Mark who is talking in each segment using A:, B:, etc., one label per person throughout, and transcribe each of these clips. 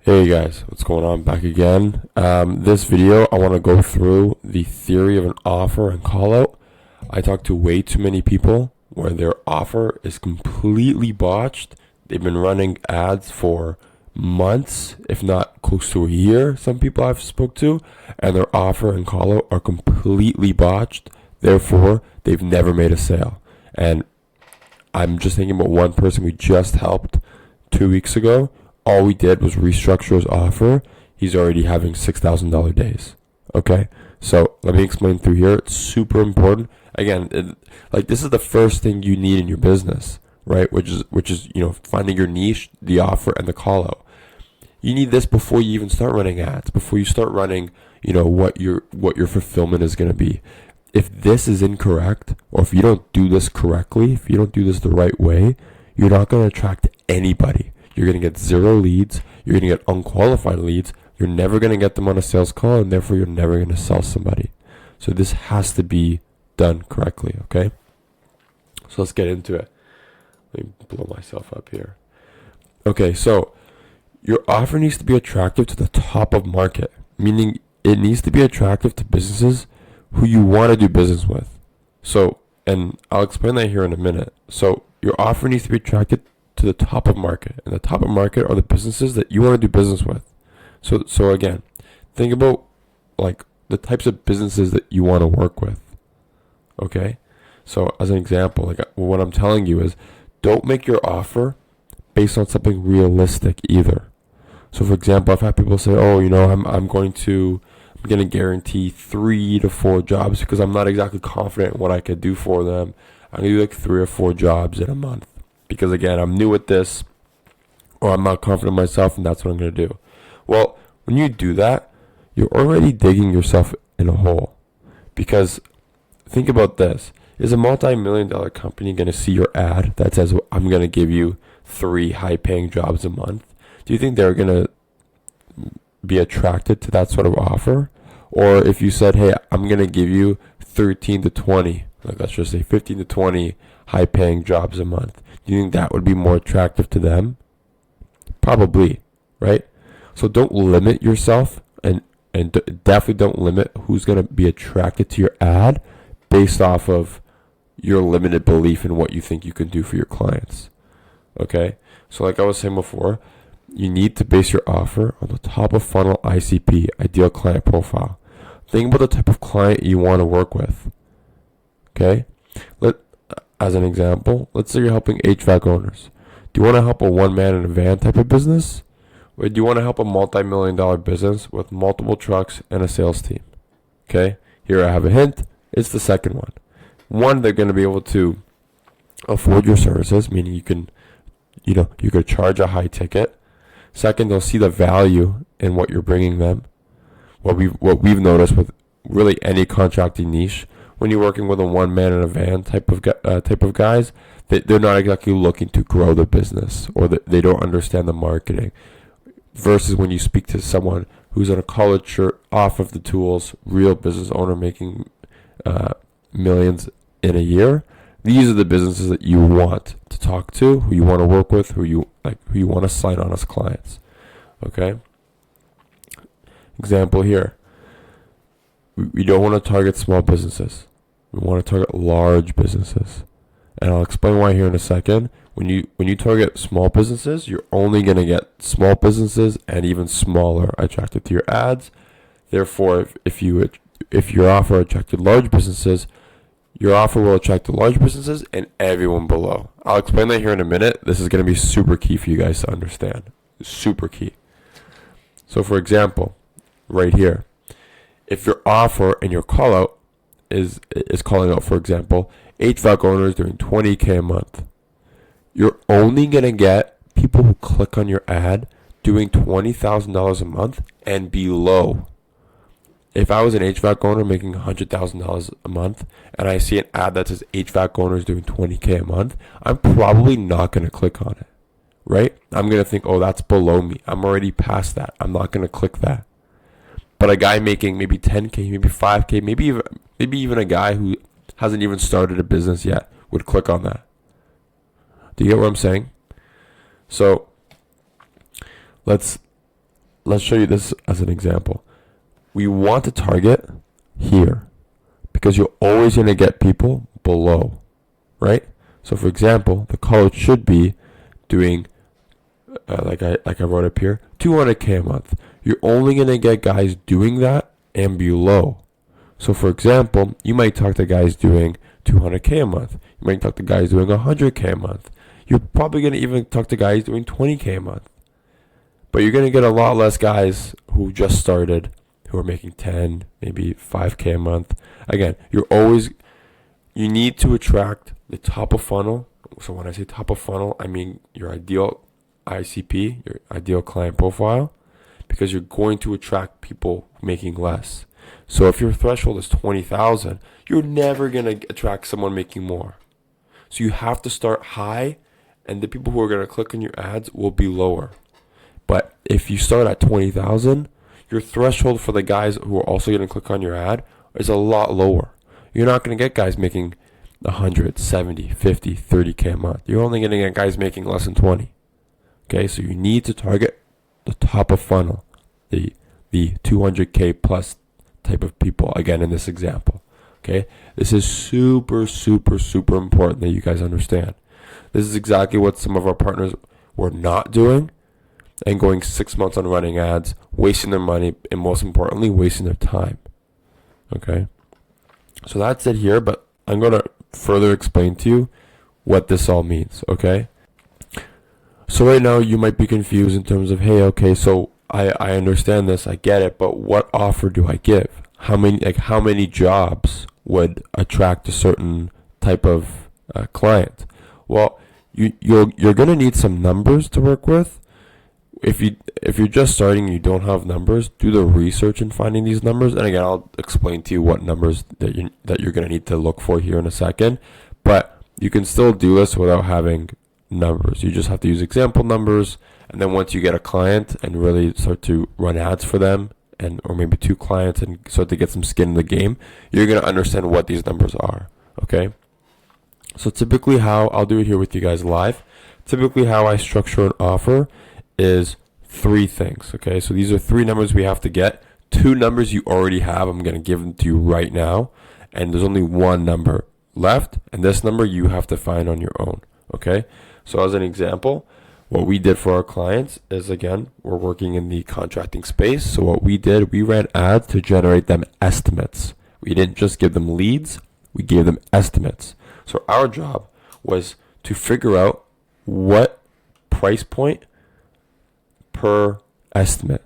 A: Hey guys, what's going on? Back again. This video, I want to go through the theory of an offer and call out. I talked to way too many people where their offer is completely botched. They've been running ads for months, if not close to a year, some people I've spoke to, and their offer and call out are completely botched. Therefore, they've never made a sale. And I'm just thinking about one person we just helped 2 weeks ago. All we did was restructure his offer. He's already having $6,000 days. Okay, so let me explain through here. It's super important. Again, this is the first thing you need in your business, right? Which is finding your niche, the offer, and the call out. You need this before you even start running ads. Before you start running, what your fulfillment is going to be. If this is incorrect, or if you don't do this correctly, if you don't do this the right way, you're not going to attract anybody. You're going to get zero leads. You're going to get unqualified leads. You're never going to get them on a sales call, and therefore you're never going to sell somebody. So this has to be done correctly, okay? So let's get into it. Let me blow myself up here. Okay, so your offer needs to be attractive to the top of market, meaning it needs to be attractive to businesses who you want to do business with. So, and I'll explain that here in a minute. So your offer needs to be attractive to the top of market, and the top of market are the businesses that you want to do business with. So again, think about like the types of businesses that you want to work with. Okay, so as an example, like what I'm telling you is, don't make your offer based on something realistic either. So for example, I've had people say, "Oh, I'm going to guarantee 3 to 4 jobs because I'm not exactly confident in what I could do for them. I'm gonna do like 3 or 4 jobs in a month." Because again, I'm new at this, or I'm not confident in myself, and that's what I'm going to do. Well, when you do that, you're already digging yourself in a hole. Because think about this. Is a multi-million-dollar company going to see your ad that says, I'm going to give you 3 high-paying jobs a month? Do you think they're going to be attracted to that sort of offer? Or if you said, hey, I'm going to give you 13 to 20, like let's just say 15 to 20 high-paying jobs a month, do you think that would be more attractive to them? Probably, right? So don't limit yourself, and definitely don't limit who's going to be attracted to your ad based off of your limited belief in what you think you can do for your clients. Okay? So like I was saying before, you need to base your offer on the top of funnel ICP, ideal client profile. Think about the type of client you want to work with. Okay? As an example, let's say you're helping HVAC owners. Do you want to help a one-man in a van type of business? Or do you want to help a multi-million-dollar business with multiple trucks and a sales team? Okay, here I have a hint. It's the second one. One, they're going to be able to afford your services, meaning you could charge a high ticket. Second, they'll see the value in what you're bringing them. What we've noticed with really any contracting niche, when you're working with a one-man in a van type of guys, they're not exactly looking to grow the business, or they don't understand the marketing. Versus when you speak to someone who's on a collared shirt, off of the tools, real business owner making millions in a year, these are the businesses that you want to talk to, who you want to work with, who you want to sign on as clients. Okay. Example here. We don't want to target small businesses. We want to target large businesses. And I'll explain why here in a second. When you target small businesses, you're only going to get small businesses and even smaller attracted to your ads. Therefore, if your offer attracted large businesses, your offer will attract the large businesses and everyone below. I'll explain that here in a minute. This is going to be super key for you guys to understand. Super key. So for example, right here, if your offer and your call out is calling out, for example, HVAC owners doing $20K a month, you're only going to get people who click on your ad doing $20,000 a month and below. If I was an HVAC owner making $100,000 a month and I see an ad that says HVAC owners doing $20K a month, I'm probably not going to click on it, right? I'm going to think, oh, that's below me. I'm already past that. I'm not going to click that. But a guy making maybe $10K, maybe $5K, maybe even a guy who hasn't even started a business yet would click on that. Do you get what I'm saying? So let's let's show you this as an example. We want to target here because you're always going to get people below, right? So for example, the college should be doing, like I wrote up here, 200K a month. You're only going to get guys doing that and below. So for example, you might talk to guys doing 200K a month. You might talk to guys doing 100K a month. You're probably going to even talk to guys doing 20K a month. But you're going to get a lot less guys who just started, who are making 10, maybe 5K a month. Again, you need to attract the top of funnel. So when I say top of funnel, I mean your ideal ICP, your ideal client profile, because you're going to attract people making less. So if your threshold is 20,000, you're never going to attract someone making more. So you have to start high, and the people who are going to click on your ads will be lower. But if you start at 20,000, your threshold for the guys who are also going to click on your ad is a lot lower. You're not going to get guys making 100, 70, 50, 30K a month. You're only going to get guys making less than 20. Okay, so you need to target the top of funnel, the 200K plus type of people, again, in this example. Okay, this is super, super, super important that you guys understand. This is exactly what some of our partners were not doing, and going 6 months on running ads, wasting their money, and most importantly, wasting their time. Okay, so that's it here, but I'm going to further explain to you what this all means. Okay, so right now you might be confused in terms of, hey, okay, so I understand this, I get it, but what offer do I give? How many jobs would attract a certain type of client? Well, you're going to need some numbers to work with. If you're just starting and you don't have numbers, do the research in finding these numbers. And again, I'll explain to you what numbers that you're going to need to look for here in a second. But you can still do this without having numbers. You just have to use example numbers. And then once you get a client and really start to run ads for them, or maybe 2 clients, and start to get some skin in the game, you're going to understand what these numbers are. Okay? So typically how, I'll do it here with you guys live. Typically how I structure an offer is 3 things. Okay, so these are 3 numbers we have to get. 2 numbers you already have. I'm going to give them to you right now, and there's only 1 number left, and this number you have to find on your own. Okay, so as an example, what we did for our clients is, again, we're working in the contracting space. So what we did, we ran ads to generate them estimates. We didn't just give them leads, we gave them estimates. So our job was to figure out what price point per estimate.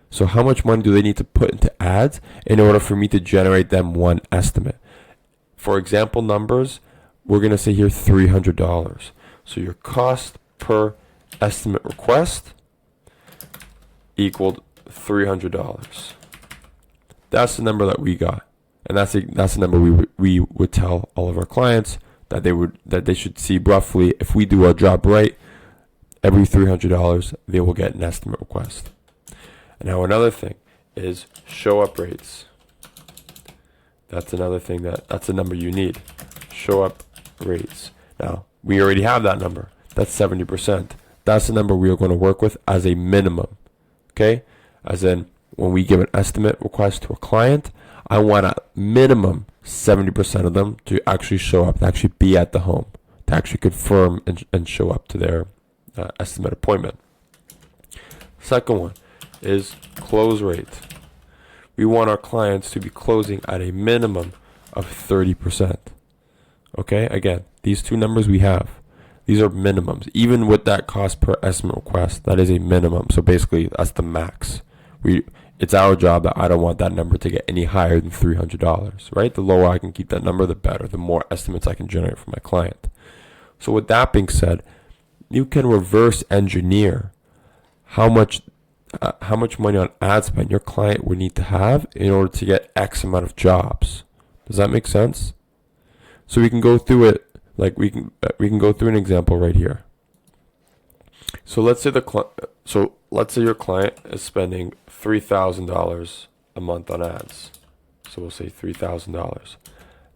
A: So how much money do they need to put into ads in order for me to generate them 1 estimate? For example numbers, we're going to say here $300. So your cost per estimate request equaled $300. That's the number that we got, and that's the number we would tell all of our clients that they should see roughly. If we do our job right, every $300 they will get an estimate request. And now another thing is show up rates. That's another thing that's a number you need. Show up rates. Now we already have that number. That's 70%. That's the number we are going to work with as a minimum. Okay? As in, when we give an estimate request to a client, I want a minimum 70% of them to actually show up, to actually be at the home, to actually confirm and show up to their estimate appointment. Second one is close rate. We want our clients to be closing at a minimum of 30%. Okay? Again, these 2 numbers we have. These are minimums. Even with that cost per estimate request, that is a minimum. So basically, that's the max. It's our job that I don't want that number to get any higher than $300, right? The lower I can keep that number, the better. The more estimates I can generate for my client. So with that being said, you can reverse engineer how much money on ad spend your client would need to have in order to get X amount of jobs. Does that make sense? So we can go through it. Like we can go through an example right here. So let's say your client is spending $3,000 a month on ads. So we'll say $3,000.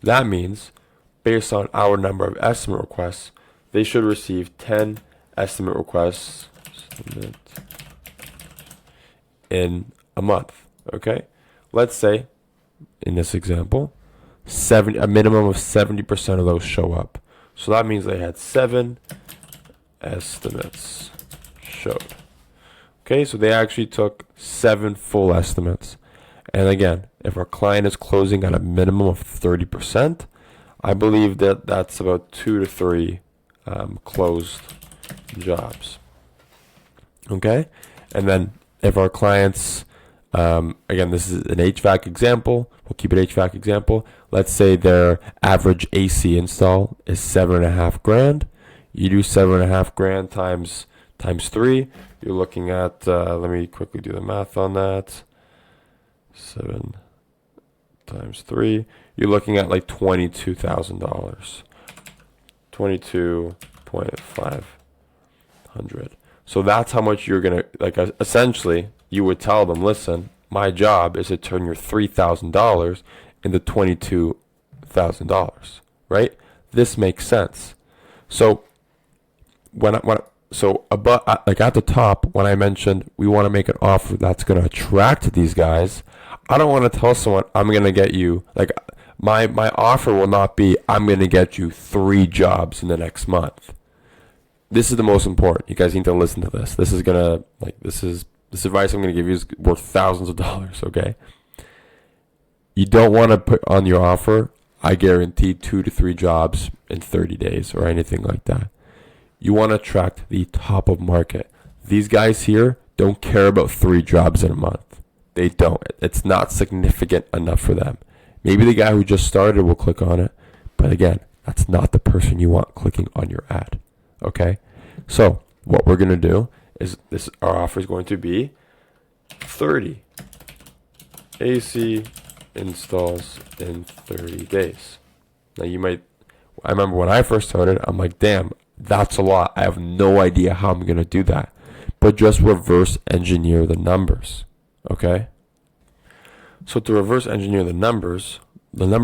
A: That means, based on our number of estimate requests, they should receive 10 estimate requests in a month. Okay, let's say in this example, a minimum of 70% of those show up. So that means they had 7 estimates showed. Okay, so they actually took 7 full estimates. And again, if our client is closing at a minimum of 30%, I believe that that's about 2 to 3 closed jobs. Okay, and then if our clients, again, this is an HVAC example. We'll keep it HVAC example. Let's say their average AC install is $7,500. You do $7,500 times 3. You're looking at, let me quickly do the math on that. 7 times 3. You're looking at like $22,000. 22,500. So that's how much you're going to, like, essentially, you would tell them, listen, my job is to turn your $3,000 into $22,000, right? This makes sense. So like at the top, when I mentioned we want to make an offer that's going to attract these guys, I don't want to tell someone I'm going to get you, like, my offer will not be I'm going to get you 3 jobs in the next month. This is the most important. You guys need to listen to this. This advice I'm going to give you is worth thousands of dollars, okay? You don't want to put on your offer, I guarantee 2 to 3 jobs in 30 days or anything like that. You want to attract the top of market. These guys here don't care about 3 jobs in a month. They don't. It's not significant enough for them. Maybe the guy who just started will click on it, but again, that's not the person you want clicking on your ad. Okay? So what we're going to do is our offer is going to be 30 AC installs in 30 days. Now I remember when I first started, I'm like, damn, that's a lot. I have no idea how I'm going to do that. But just reverse engineer the numbers. Okay? So to reverse engineer the number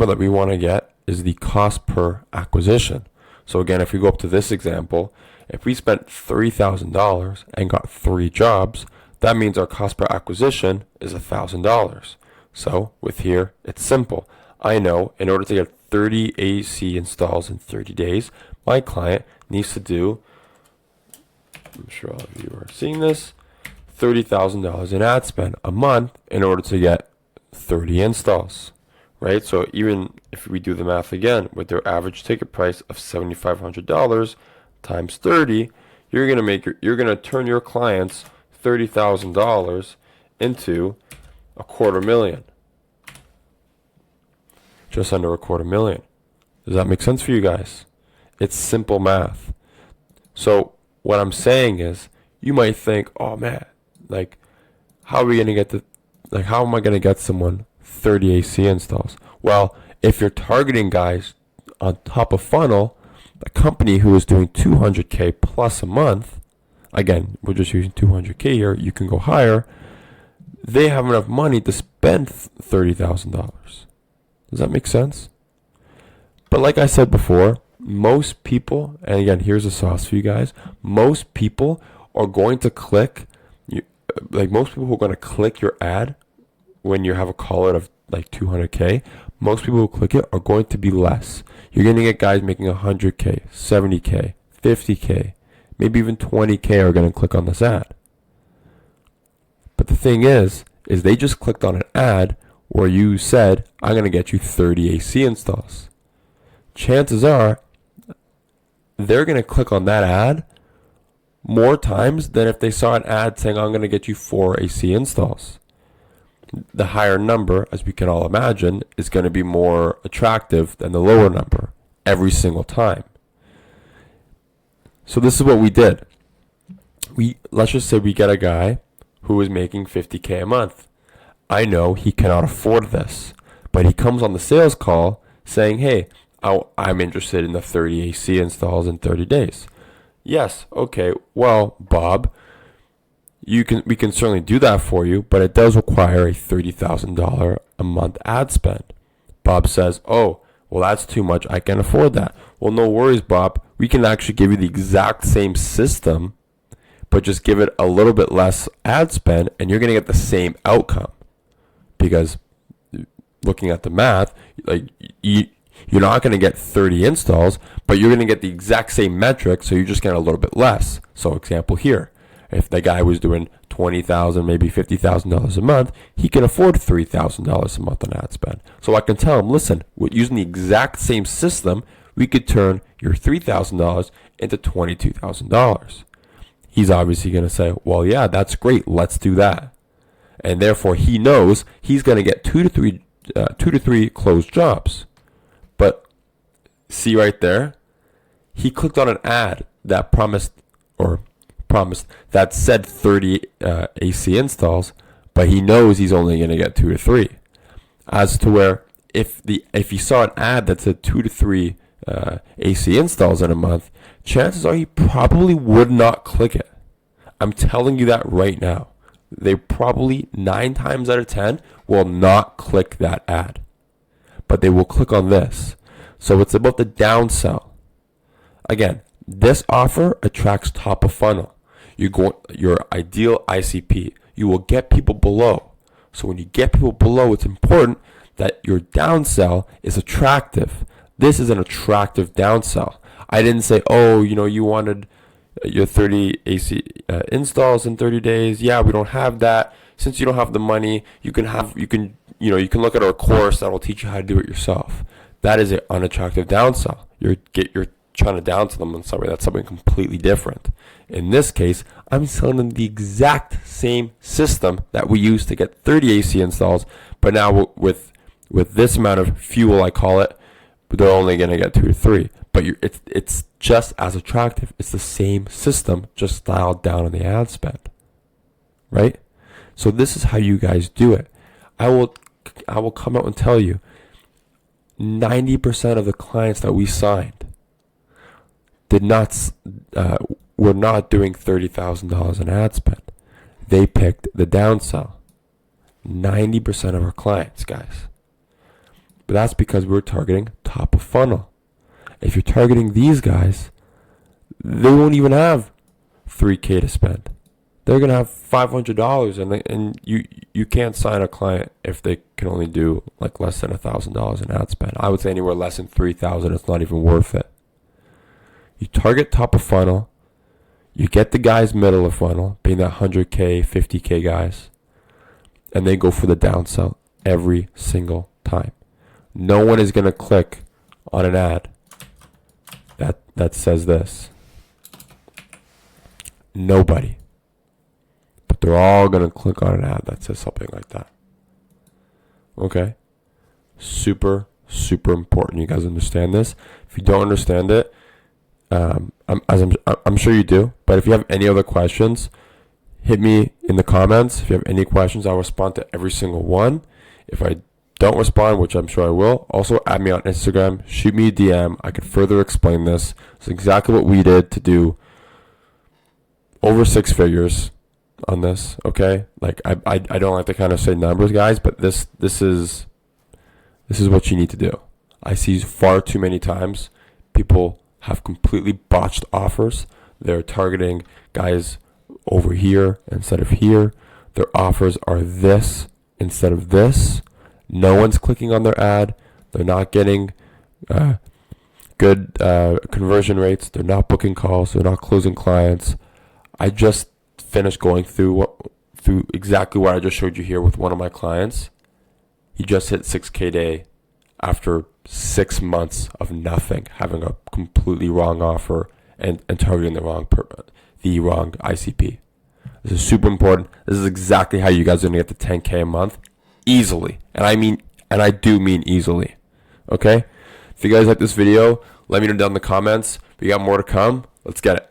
A: that we want to get is the cost per acquisition. So again, if we go up to this example, if we spent $3,000 and got 3 jobs, that means our cost per acquisition is $1,000. So with here, it's simple. I know in order to get 30 AC installs in 30 days, my client needs to do, I'm sure all of you are seeing this, $30,000 in ad spend a month in order to get 30 installs, right? So even if we do the math again, with their average ticket price of $7,500 times 30, you're gonna turn your clients $30,000 into $250,000, just under $250,000. Does that make sense for you guys? It's simple math. So what I'm saying is, you might think, oh man, like, how am I gonna get someone 30 AC installs? Well, if you're targeting guys on top of funnel, a company who is doing 200K plus a month, again, we're just using 200K here, you can go higher, they have enough money to spend $30,000. Does that make sense? But like I said before, most people, and again, here's the sauce for you guys, most people are going to click, most people who are going to click your ad when you have a call out of like 200K, most people who click it are going to be less. You're going to get guys making 100K, 70K, 50K, maybe even 20K are going to click on this ad. But the thing is they just clicked on an ad where you said, I'm going to get you 30 AC installs. Chances are they're going to click on that ad more times than if they saw an ad saying, I'm going to get you 4 AC installs. The higher number, as we can all imagine, is going to be more attractive than the lower number every single time. So this is what we did. Let's just say we get a guy who is making 50K a month. I know he cannot afford this, but he comes on the sales call saying, hey, I'm interested in the 30 AC installs in 30 days. Yes, okay, well, Bob, we can certainly do that for you, but it does require a $30,000 a month ad spend. Bob says, oh, well, that's too much. I can't afford that. Well, no worries, Bob. We can actually give you the exact same system, but just give it a little bit less ad spend, and you're going to get the same outcome. Because looking at the math, like you're not going to get 30 installs, but you're going to get the exact same metric, so you're just getting a little bit less. So example here, if the guy was doing $20,000, maybe $50,000 a month, he can afford $3,000 a month on ad spend. So I can tell him, listen, with using the exact same system, we could turn your $3,000 into $22,000. He's obviously going to say, well, yeah, that's great. Let's do that. And therefore, he knows he's going to get two to three closed jobs. But see right there, he clicked on an ad that promised that said 30 AC installs, but he knows he's only going to get 2 to 3. As to where if he saw an ad that said 2 to 3 AC installs in a month, chances are he probably would not click it. I'm telling you that right now. They probably 9 times out of 10 will not click that ad, but they will click on this. So it's about the downsell. Again, this offer attracts top of funnel. Your ideal ICP. You will get people below. So when you get people below, it's important that your downsell is attractive. This is an attractive downsell. I didn't say, oh, you wanted your 30 AC installs in 30 days. Yeah, we don't have that. Since you don't have the money, you can look at our course that will teach you how to do it yourself. That is an unattractive downsell. You're trying to downsell them on something that's something completely different. In this case, I'm selling them the exact same system that we used to get 30 AC installs, but now with this amount of fuel, I call it, they're only going to get 2 to 3. But it's just as attractive. It's the same system, just dialed down on the ad spend, right? So this is how you guys do it. I will come out and tell you, 90% of the clients that we signed were not doing $30,000 in ad spend. They picked the downsell. 90% of our clients, guys. But that's because we're targeting top of funnel. If you're targeting these guys, they won't even have $3K to spend. They're going to have $500, and you can't sign a client if they can only do like less than $1,000 in ad spend. I would say anywhere less than $3,000, it's not even worth it. You target top of funnel, you get the guys middle of funnel, being that 100K, 50K guys, and they go for the downsell every single time. No one is going to click on an ad that says this. Nobody. But they're all going to click on an ad that says something like that. Okay? Super, super important. You guys understand this? If you don't understand it, I'm sure you do. But if you have any other questions, hit me in the comments. If you have any questions, I'll respond to every single one. If I don't respond, which I'm sure I will, also add me on Instagram, shoot me a DM. I could further explain this. It's exactly what we did to do over 6 figures on this, okay? Like I don't like to kind of say numbers, guys, but this is what you need to do. I see far too many times people have completely botched offers. They're targeting guys over here instead of here. Their offers are this instead of this. No one's clicking on their ad. They're not getting good conversion rates. They're not booking calls. They're not closing clients. I just finished going through exactly what I just showed you here with one of my clients. He just hit 6K day after 6 months of nothing, having a completely wrong offer and targeting the wrong ICP. This is super important. This is exactly how you guys are going to get to 10K a month easily. And I do mean easily. Okay? If you guys like this video, let me know down in the comments. If you got more to come, let's get it.